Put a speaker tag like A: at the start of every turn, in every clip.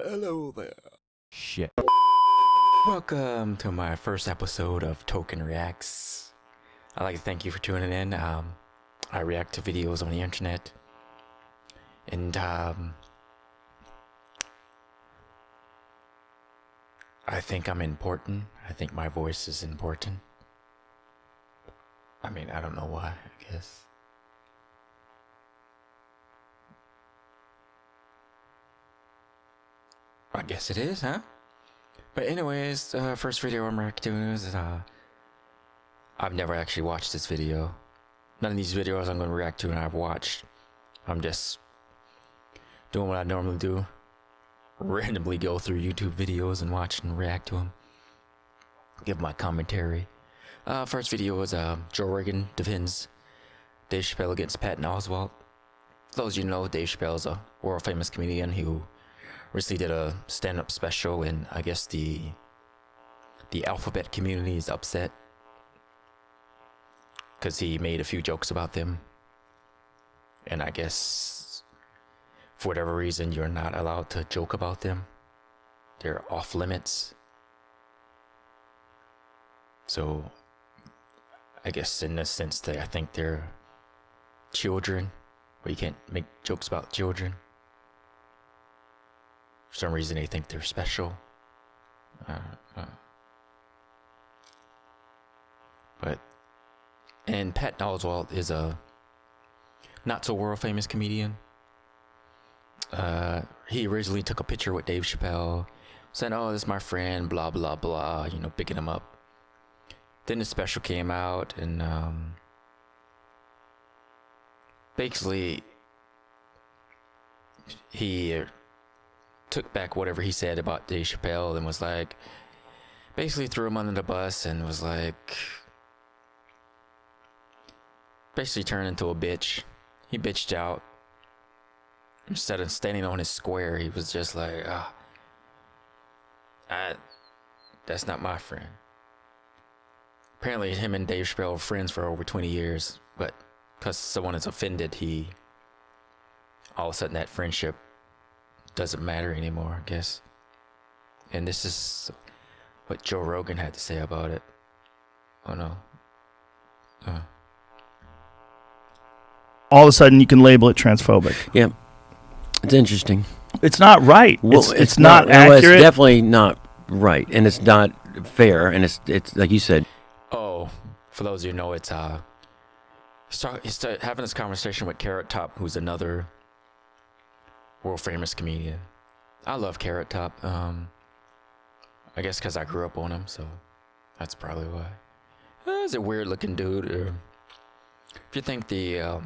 A: Hello there.
B: Shit. Welcome to my first episode of Token Reacts. I'd like to thank you for tuning in. I react to videos on the internet. And I think I'm important. I think my voice is important. I mean, I don't know why, I guess. I guess it is, huh? But anyways, first video I'm reacting to is, I've never actually watched this video. None of these videos I'm going to react to and I've watched. I'm just doing what I normally do. Randomly go through YouTube videos and watch and react to them. Give my commentary. First video was Joe Rogan defends Dave Chappelle against Patton Oswald. For those of you who know, Dave Chappelle is a world famous comedian who recently did a stand-up special, and I guess the alphabet community is upset because he made a few jokes about them, and I guess for whatever reason you're not allowed to joke about them. They're off limits. So I guess in this sense I think they're children, where you can't make jokes about children. For some reason they think they're special. And Patton Oswalt is a not so world famous comedian. He originally took a picture with Dave Chappelle, said, "Oh, this is my friend," blah blah blah, you know, picking him up. Then the special came out, and basically he took back whatever he said about Dave Chappelle and was like, basically threw him under the bus and was like, basically turned into a bitch. He bitched out. Instead of standing on his square, he was just like, that's not my friend. Apparently him and Dave Chappelle were friends for over 20 years, but because someone is offended, all of a sudden that friendship doesn't matter anymore, I guess. And this is what Joe Rogan had to say about it. Oh no.
C: All of a sudden you can label it transphobic.
D: Yeah, it's interesting.
C: It's not right.
D: Well,
C: it's not accurate.
D: Well, it's definitely not right, and it's not fair, and it's like you said.
B: Oh, for those of you who know, it's he's having this conversation with Carrot Top, who's another world famous comedian. I love Carrot Top. I guess because I grew up on him, so that's probably why. He's a weird looking dude. If you think the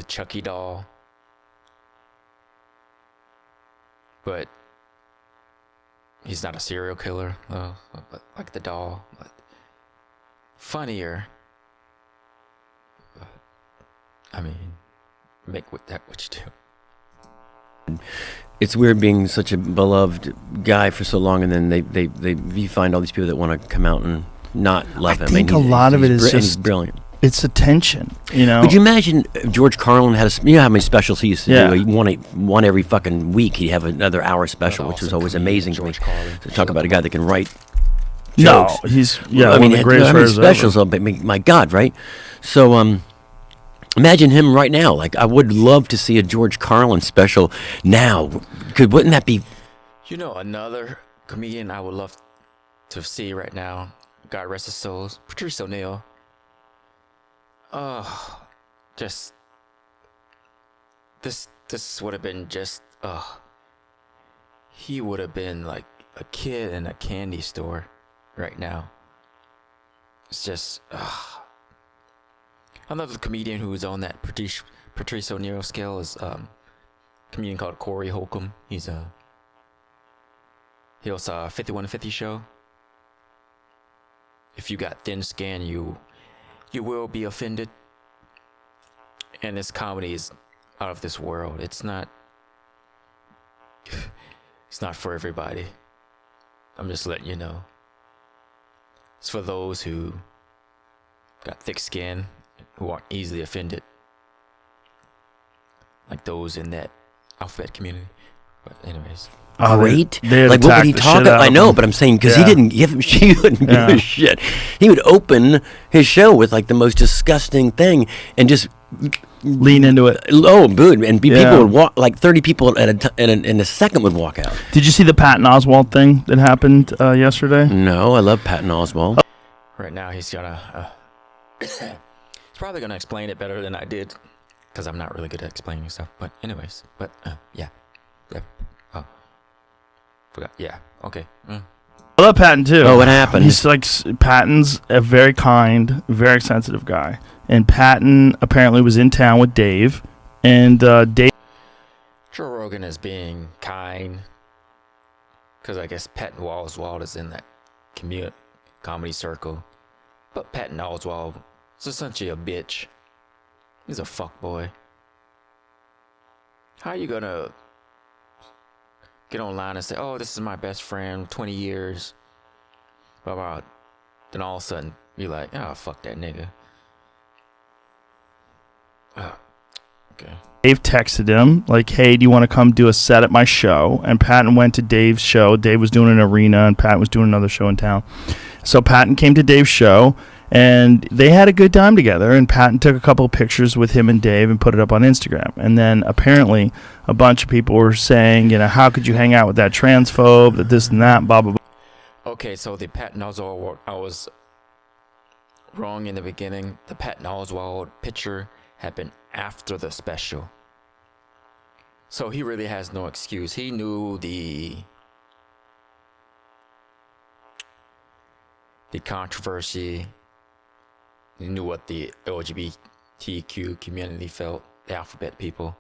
B: Chucky doll, but he's not a serial killer, but like the doll, but funnier. But, I mean, make with that what you do.
D: It's weird being such a beloved guy for so long, and then you find all these people that want to come out and not love him.
C: I think a lot of it is just
D: brilliant.
C: It's attention, you know.
D: Could you imagine if George Carlin had you know how many specials he used to
C: Yeah.
D: do? He one every fucking week. He'd have another hour special, which was always amazing to me. To talk about a guy that can write jokes.
C: No, he's
D: I mean,
C: one of the greatest writers
D: specials.
C: ever.
D: But my God, right? So imagine him right now. Like, I would love to see a George Carlin special now. Wouldn't that be?
B: You know, another comedian I would love to see right now, God rest his soul, Patrice O'Neal. Just this would have been just he would have been like a kid in a candy store right now. It's just another comedian who is on that Patrice O'Neal scale is a comedian called Corey Holcomb. He hosts a 5150 show. If you got thin skin, you will be offended. And this comedy is out of this world. It's not for everybody. I'm just letting you know. It's for those who got thick skin, who aren't easily offended. Like those in that alphabet community. But anyways,
D: great.
C: They
D: Like, what would he
C: attacked the
D: talk
C: shit
D: about?
C: out
D: I
C: of
D: know,
C: him.
D: but I'm saying because
C: Yeah.
D: he didn't give she wouldn't give
C: Yeah.
D: a shit. He would open his show with like the most disgusting thing and just
C: Lean into it.
D: oh, dude, and
C: Yeah.
D: people would walk like 30 people in a second would walk out.
C: Did you see the Patton Oswald thing that happened yesterday?
D: No, I love Patton Oswald.
B: right now he's gonna. He's probably gonna explain it better than I did, because I'm not really good at explaining stuff. But anyways, yeah. Oh, forgot. Yeah. Okay.
C: I love Patton too.
D: Oh, what happened?
C: He's like Patton's a very kind, very sensitive guy, and Patton apparently was in town with Dave, and Dave.
B: Joe Rogan is being kind, because I guess Patton Oswald is in that comedy circle, but Patton Oswald is essentially a bitch. He's a fuckboy. How are you gonna get online and say, "Oh, this is my best friend, 20 years," blah blah, then all of a sudden be like, "Oh, fuck that nigga." Okay.
C: Dave texted him like, "Hey, do you want to come do a set at my show?" And Patton went to Dave's show. Dave was doing an arena, and Patton was doing another show in town. So Patton came to Dave's show, and they had a good time together. And Patton took a couple of pictures with him and Dave and put it up on Instagram. And then apparently a bunch of people were saying, how could you hang out with that transphobe, that this and that, blah, blah, blah.
B: Okay, so the Patton Oswalt, I was wrong in the beginning. The Patton Oswalt picture had been after the special. So he really has no excuse. He knew the controversy. He knew what the LGBTQ community felt, the alphabet people.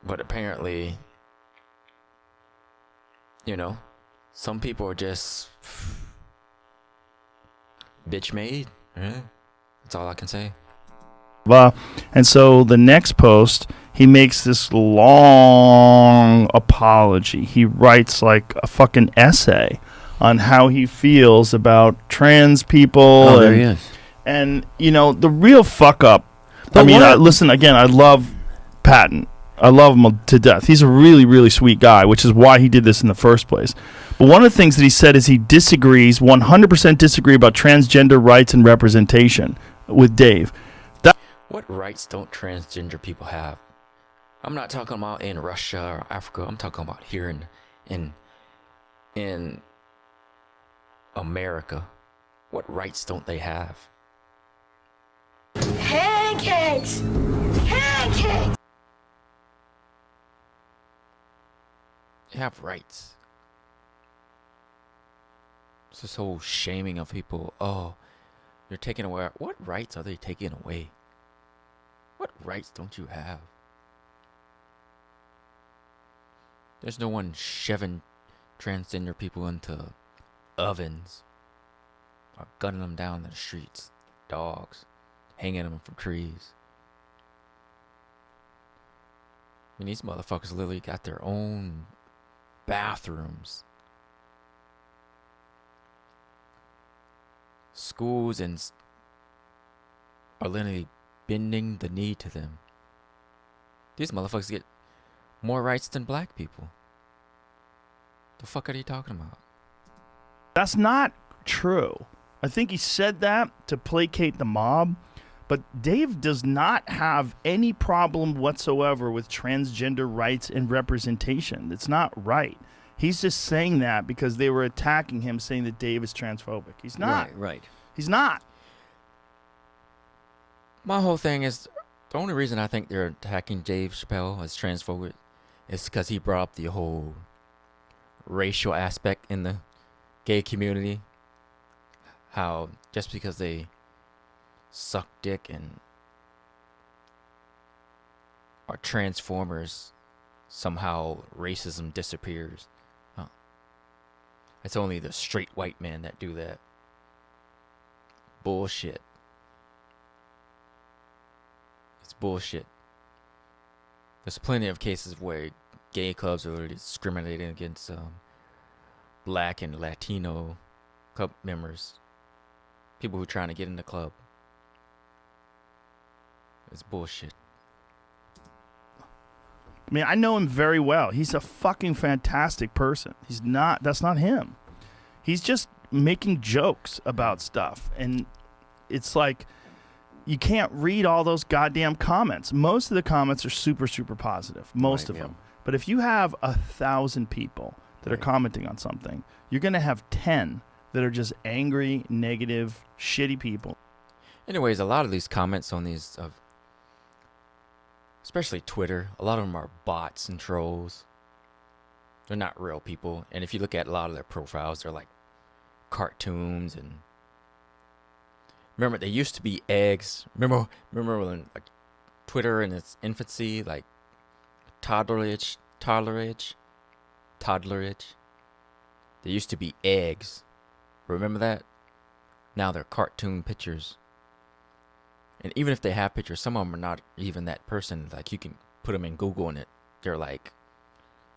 B: But apparently, some people are just bitch made. That's all I can say.
C: And so the next post, he makes this long apology. He writes like a fucking essay on how he feels about trans people.
D: Oh, there he is.
C: And, the real fuck up.
D: But
C: listen, again, I love Patton. I love him to death. He's a really, really sweet guy, which is why he did this in the first place. But one of the things that he said is he disagrees, 100% disagree about transgender rights and representation with Dave.
B: What rights don't transgender people have? I'm not talking about in Russia or Africa. I'm talking about here in America. What rights don't they have?
A: Pancakes! Pancakes!
B: They have rights. It's this whole shaming of people. Oh, you're taking away. What rights are they taking away? What rights don't you have? There's no one shoving transgender people into ovens or gunning them down in the streets. Dogs. Hanging them from trees. I mean, these motherfuckers literally got their own bathrooms. Schools are literally bending the knee to them. These motherfuckers get more rights than black people. The fuck are you talking about?
C: That's not true. I think he said that to placate the mob, but Dave does not have any problem whatsoever with transgender rights and representation. It's not right. He's just saying that because they were attacking him, saying that Dave is transphobic. He's not.
D: Right.
C: He's not.
B: My whole thing is, the only reason I think they're attacking Dave Chappelle as transphobic is because he brought up the whole racial aspect in the gay community. How just because they suck dick and are transformers, somehow racism disappears. It's only the straight white men that do that. Bullshit. It's bullshit. There's plenty of cases where gay clubs are discriminating against black and Latino club members. People who are trying to get in the club. It's bullshit.
C: I mean, I know him very well. He's a fucking fantastic person. That's not him. He's just making jokes about stuff. And it's like, you can't read all those goddamn comments. Most of the comments are super, super positive. Most of them. But if you have 1,000 people that are commenting on something, you're going to have 10 that are just angry, negative, shitty people.
B: Anyways, a lot of these comments on these, especially Twitter, a lot of them are bots and trolls. They're not real people. And if you look at a lot of their profiles, they're like cartoons. And remember, they used to be eggs. Remember when like Twitter in its infancy, like toddlerage. They used to be eggs. Remember that? Now they're cartoon pictures. And even if they have pictures, some of them are not even that person. Like, you can put them in Google and they're like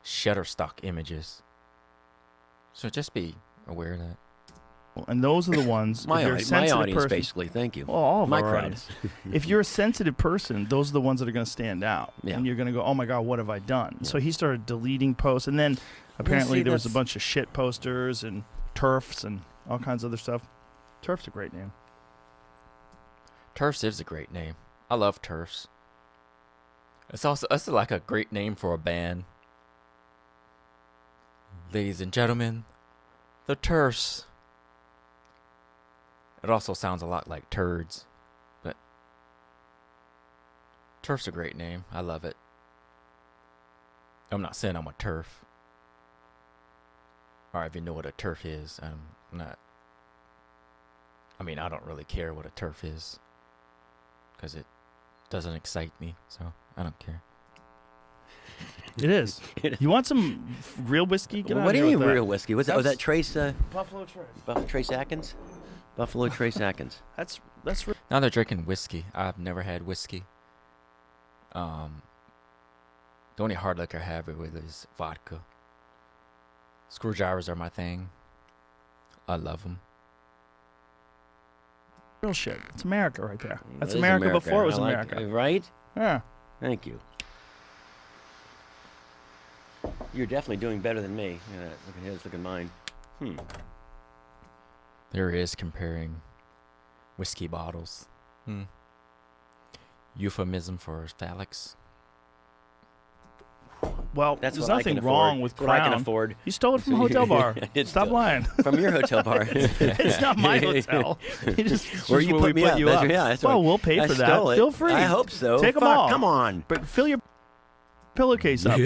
B: Shutterstock images. So just be aware of that.
C: And those are the ones.
D: My
C: my
D: audience,
C: person,
D: basically. Thank you.
C: Well, all of
D: my
C: our
D: crowd.
C: audience. If you're a sensitive person, those are the ones that are going to stand out.
D: Yeah.
C: And you're going to go, oh my God, what have I done? Yeah. So he started deleting posts. And then apparently there was a bunch of shit posters and TERFs and all kinds of other stuff. TERF's a great name.
B: TERFs is a great name. I love TERFs. It's like a great name for a band. Ladies and gentlemen, the TERFs. It also sounds a lot like turds, but TERF's a great name. I love it. I'm not saying I'm a TERF. Or if you know what a TERF is, I'm not. I mean, I don't really care what a TERF is, because it doesn't excite me, so I don't care.
C: It is. You want some real whiskey?
D: What do you mean real whiskey? Was that Trace?
C: Buffalo Trace.
D: Trace Atkins? Buffalo Trace Atkins.
C: That's
B: Now they're drinking whiskey. I've never had whiskey. The only hard liquor I have it with is vodka. Screwdrivers are my thing. I love them.
C: real shit. It's America right there. That's
D: It is
C: America before it was America.
D: Right?
C: Yeah.
D: Thank you. You're definitely doing better than me. Look at his, look at mine.
B: There is comparing whiskey bottles. Euphemism for phallics.
C: Well,
D: That's
C: there's
D: what I
C: nothing
D: can
C: wrong
D: afford.
C: with
D: What I
C: Crown.
D: can afford.
C: You stole it from a hotel bar.
D: I did
C: Stop
D: steal-
C: lying.
D: From your hotel bar.
C: It's not my hotel. You just
D: Where you
C: we
D: put me up.
C: you
D: That's,
C: up.
D: yeah, that's
C: well,
D: what-
C: we'll pay
D: I
C: for that.
D: stole it.
C: Feel free.
D: I hope so.
C: Take them
D: Fuck,
C: all.
D: Come on.
C: But fill your pillowcase up.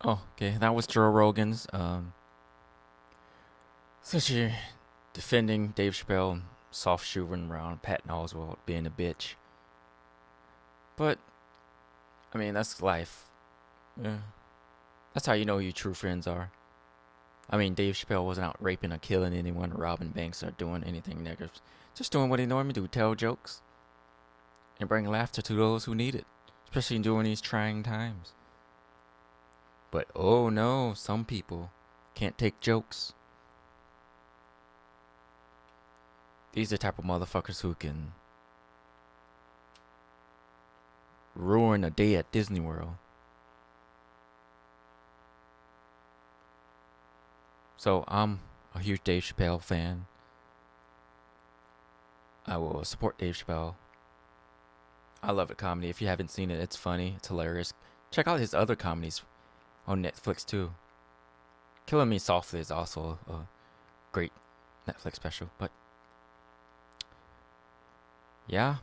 B: Oh, okay. That was Joe Rogan's. Since you're defending Dave Chappelle, soft shooting around Patton Oswald being a bitch. But, I mean, that's life. Yeah. That's how you know who your true friends are. I mean, Dave Chappelle wasn't out raping or killing anyone, robbing banks, or doing anything negative. Just doing what he normally do, tell jokes. And bring laughter to those who need it. Especially during these trying times. But, oh no, some people can't take jokes. These are the type of motherfuckers who can ruin a day at Disney World. So I'm a huge Dave Chappelle fan. I will support Dave Chappelle. I love it comedy. If you haven't seen it, it's funny. It's hilarious. Check out his other comedies on Netflix too. Killing Me Softly is also a great Netflix special. But yeah,